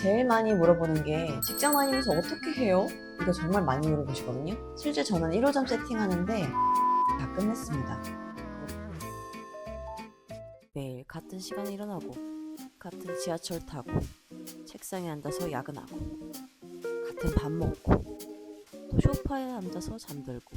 제일 많이 물어보는 게 직장 다니면서 어떻게 해요? 이거 정말 많이 물어보시거든요. 실제 저는 1호점 세팅하는데 다 끝냈습니다. 매일 같은 시간에 일어나고 같은 지하철 타고 책상에 앉아서 야근하고 같은 밥 먹고 또 소파에 앉아서 잠들고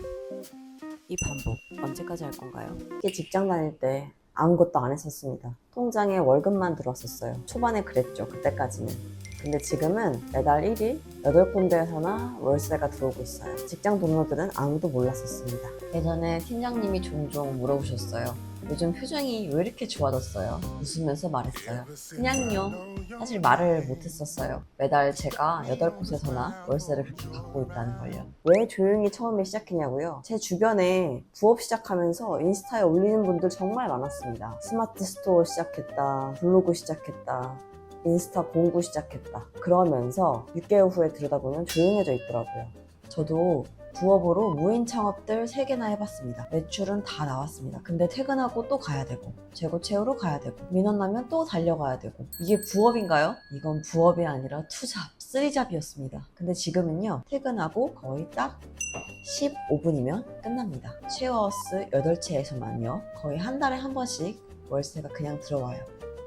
이 반복 언제까지 할 건가요? 이게 직장 다닐 때 아무것도 안 했었습니다. 통장에 월급만 들어왔었어요. 초반에 그랬죠. 그때까지는. 근데 지금은 매달 1일 8군데에서나 월세가 들어오고 있어요. 직장 동료들은 아무도 몰랐었습니다. 예전에 팀장님이 종종 물어보셨어요. 요즘 표정이 왜 이렇게 좋아졌어요? 웃으면서 말했어요. 그냥요. 사실 말을 못했었어요. 매달 제가 8곳에서나 월세를 그렇게 받고 있다는 걸요. 왜 조용히 처음에 시작했냐고요? 제 주변에 부업 시작하면서 인스타에 올리는 분들 정말 많았습니다. 스마트 스토어 시작했다, 블로그 시작했다, 인스타 공구 시작했다. 그러면서 6개월 후에 들여다보면 조용해져 있더라고요. 저도 부업으로 무인 창업들 3개나 해봤습니다. 매출은 다 나왔습니다. 근데 퇴근하고 또 가야 되고 재고 채우러 가야 되고 민원 나면 또 달려가야 되고 이게 부업인가요? 이건 부업이 아니라 투잡, 쓰리잡이었습니다. 근데 지금은요 퇴근하고 거의 딱 15분이면 끝납니다. 쉐어하우스 8채에서만요 거의 한 달에 한 번씩 월세가 그냥 들어와요.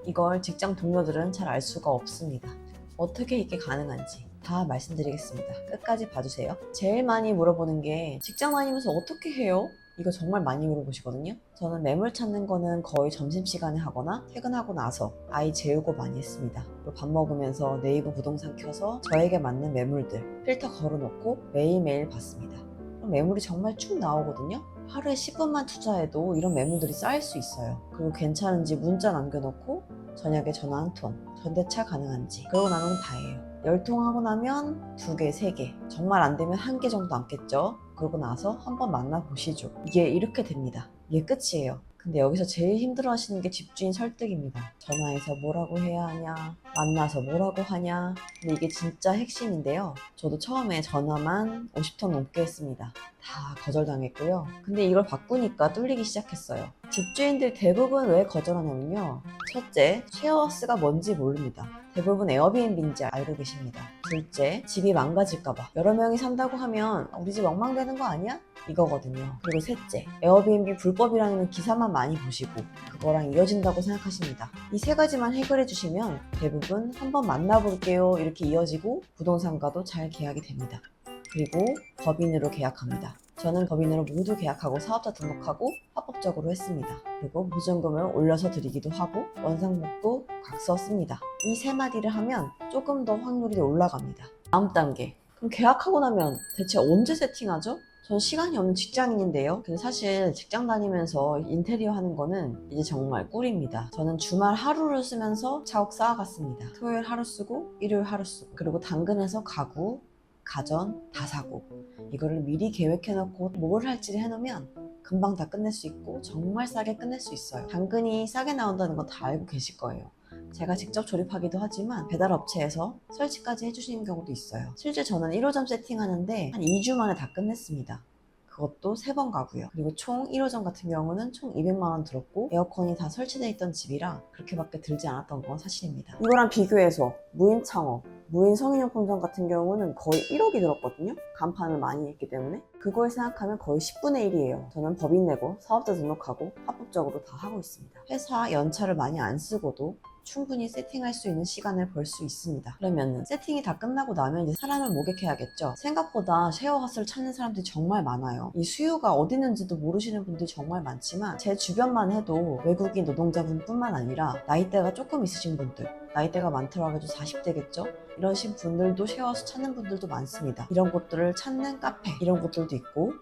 이걸 직장 동료들은 잘 알 수가 없습니다. 어떻게 이게 가능한지 다 말씀드리겠습니다. 끝까지 봐주세요. 제일 많이 물어보는 게 직장 다니면서 어떻게 해요? 이거 정말 많이 물어보시거든요. 저는 매물 찾는 거는 거의 점심시간에 하거나 퇴근하고 나서 아이 재우고 많이 했습니다. 그리고 밥 먹으면서 네이버 부동산 켜서 저에게 맞는 매물들 필터 걸어놓고 매일매일 봤습니다. 그럼 매물이 정말 쭉 나오거든요. 하루에 10분만 투자해도 이런 매물들이 쌓일 수 있어요. 그리고 괜찮은지 문자 남겨놓고 저녁에 전화 한 통, 전대차 가능한지 그러고 나면 다예요. 10통 하고 나면 2개, 3개 정말 안 되면 1개 정도 남겠죠. 그러고 나서 한번 만나보시죠. 이게 이렇게 됩니다. 이게 끝이에요. 근데 여기서 제일 힘들어 하시는 게 집주인 설득입니다. 전화해서 뭐라고 해야 하냐, 만나서 뭐라고 하냐. 근데 이게 진짜 핵심인데요. 저도 처음에 전화만 50통 넘게 했습니다. 다 거절당했고요. 근데 이걸 바꾸니까 뚫리기 시작했어요. 집주인들 대부분 왜 거절하냐면요. 첫째, 쉐어하우스가 뭔지 모릅니다. 대부분 에어비앤비인지 알고 계십니다. 둘째, 집이 망가질까봐. 여러 명이 산다고 하면 우리 집 엉망되는 거 아니야? 이거거든요. 그리고 셋째, 에어비앤비 불법이라는 기사만 많이 보시고 그거랑 이어진다고 생각하십니다. 이 3가지만 해결해 주시면 대부분 한번 만나볼게요 이렇게 이어지고 부동산과도 잘 계약이 됩니다. 그리고 법인으로 계약합니다. 저는 법인으로 모두 계약하고 사업자 등록하고 합법적으로 했습니다. 그리고 보증금을 올려서 드리기도 하고 원상복구 각서 씁니다. 이 3마디를 하면 조금 더 확률이 올라갑니다. 다음 단계. 그럼 계약하고 나면 대체 언제 세팅하죠? 전 시간이 없는 직장인인데요. 근데 사실 직장 다니면서 인테리어 하는 거는 이제 정말 꿀입니다. 저는 주말 하루를 쓰면서 차곡 쌓아갔습니다. 토요일 하루 쓰고 일요일 하루 쓰고 그리고 당근에서 가구, 가전 다 사고 이거를 미리 계획해놓고 뭘 할지를 해놓으면 금방 다 끝낼 수 있고 정말 싸게 끝낼 수 있어요. 당근이 싸게 나온다는 건 다 알고 계실 거예요. 제가 직접 조립하기도 하지만 배달업체에서 설치까지 해주시는 경우도 있어요. 실제 저는 1호점 세팅하는데 한 2주 만에 다 끝냈습니다. 그것도 3번 가고요. 그리고 총 1호점 같은 경우는 총 200만 원 들었고 에어컨이 다 설치되어 있던 집이라 그렇게밖에 들지 않았던 건 사실입니다. 이거랑 비교해서 무인 창업, 무인 성인용품점 같은 경우는 거의 1억이 들었거든요. 간판을 많이 했기 때문에 그걸 생각하면 거의 10분의 1이에요. 저는 법인 내고 사업자 등록하고 합법적으로 다 하고 있습니다. 회사 연차를 많이 안 쓰고도 충분히 세팅할 수 있는 시간을 벌 수 있습니다. 그러면 세팅이 다 끝나고 나면 이제 사람을 모객해야겠죠. 생각보다 쉐어하우스를 찾는 사람들이 정말 많아요. 이 수요가 어디 있는지도 모르시는 분들이 정말 많지만 제 주변만 해도 외국인 노동자분뿐만 아니라 나이대가 조금 있으신 분들, 나이대가 많더라도 40대겠죠? 이러신 분들도 쉐어하우스 찾는 분들도 많습니다. 이런 곳들을 찾는 카페 이런 곳들도 있고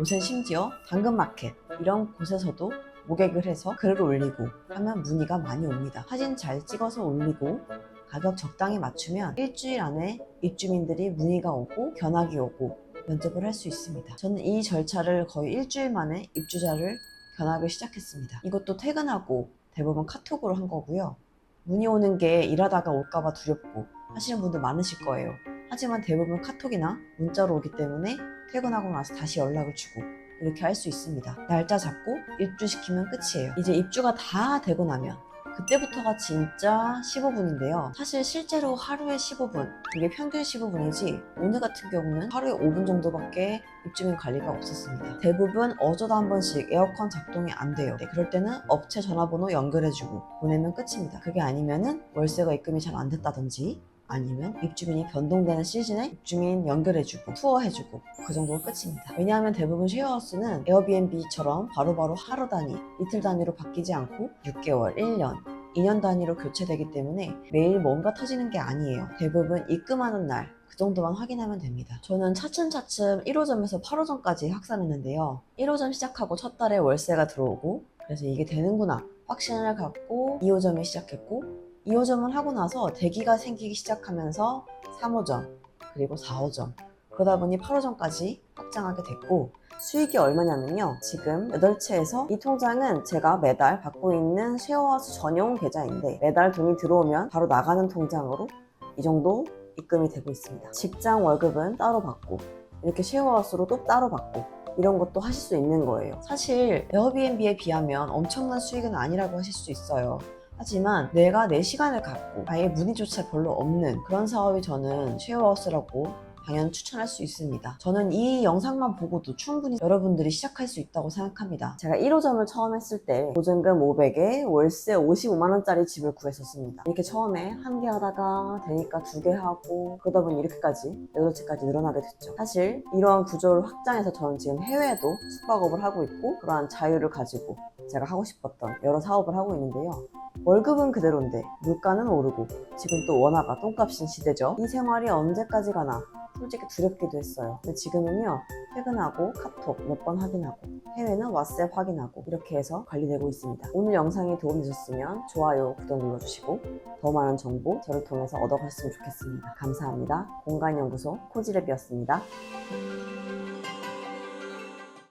요새 심지어 당근마켓 이런 곳에서도 모객을 해서 글을 올리고 하면 문의가 많이 옵니다. 사진 잘 찍어서 올리고 가격 적당히 맞추면 일주일 안에 입주민들이 문의가 오고 견학이 오고 면접을 할 수 있습니다. 저는 이 절차를 거의 일주일 만에 입주자를 견학을 시작했습니다. 이것도 퇴근하고 대부분 카톡으로 한 거고요. 문의 오는 게 일하다가 올까봐 두렵고 하시는 분들 많으실 거예요. 하지만 대부분 카톡이나 문자로 오기 때문에 퇴근하고 나서 다시 연락을 주고 이렇게 할 수 있습니다. 날짜 잡고 입주시키면 끝이에요. 이제 입주가 다 되고 나면 그때부터가 진짜 15분인데요. 사실 실제로 하루에 15분, 이게 평균 15분이지 오늘 같은 경우는 하루에 5분 정도밖에 입주민 관리가 없었습니다. 대부분 어쩌다 한 번씩 에어컨 작동이 안 돼요. 네, 그럴 때는 업체 전화번호 연결해주고 보내면 끝입니다. 그게 아니면은 월세가 입금이 잘 안 됐다든지 아니면 입주민이 변동되는 시즌에 입주민 연결해주고 투어해주고 그 정도가 끝입니다. 왜냐하면 대부분 쉐어하우스는 에어비앤비처럼 바로바로 하루 단위, 이틀 단위로 바뀌지 않고 6개월, 1년, 2년 단위로 교체되기 때문에 매일 뭔가 터지는 게 아니에요. 대부분 입금하는 날 그 정도만 확인하면 됩니다. 저는 차츰차츰 1호점에서 8호점까지 확산했는데요. 1호점 시작하고 첫 달에 월세가 들어오고 그래서 이게 되는구나 확신을 갖고 2호점이 시작했고 2호점을 하고 나서 대기가 생기기 시작하면서 3호점 그리고 4호점 그러다 보니 8호점까지 확장하게 됐고 수익이 얼마냐면요. 지금 8채에서 이 통장은 제가 매달 받고 있는 쉐어하우스 전용 계좌인데 매달 돈이 들어오면 바로 나가는 통장으로 이 정도 입금이 되고 있습니다. 직장 월급은 따로 받고 이렇게 쉐어하우스로 또 따로 받고 이런 것도 하실 수 있는 거예요. 사실 에어비앤비에 비하면 엄청난 수익은 아니라고 하실 수 있어요. 하지만 내가 내 시간을 갖고 아예 문의조차 별로 없는 그런 사업이 저는 쉐어하우스라고 당연히 추천할 수 있습니다. 저는 이 영상만 보고도 충분히 여러분들이 시작할 수 있다고 생각합니다. 제가 1호점을 처음 했을 때 보증금 500에 월세 55만원짜리 집을 구했었습니다. 이렇게 처음에 한 개 하다가 되니까 2개 하고 그러다 보니 이렇게까지 8채까지 늘어나게 됐죠. 사실 이러한 구조를 확장해서 저는 지금 해외에도 숙박업을 하고 있고 그러한 자유를 가지고 제가 하고 싶었던 여러 사업을 하고 있는데요. 월급은 그대로인데 물가는 오르고 지금 또 원화가 똥값인 시대죠. 이 생활이 언제까지 가나 솔직히 두렵기도 했어요. 근데 지금은요 퇴근하고 카톡 몇 번 확인하고 해외는 왓츠앱 확인하고 이렇게 해서 관리되고 있습니다. 오늘 영상이 도움이 되셨으면 좋아요, 구독 눌러주시고 더 많은 정보 저를 통해서 얻어갔으면 좋겠습니다. 감사합니다. 공간연구소 코지랩이었습니다.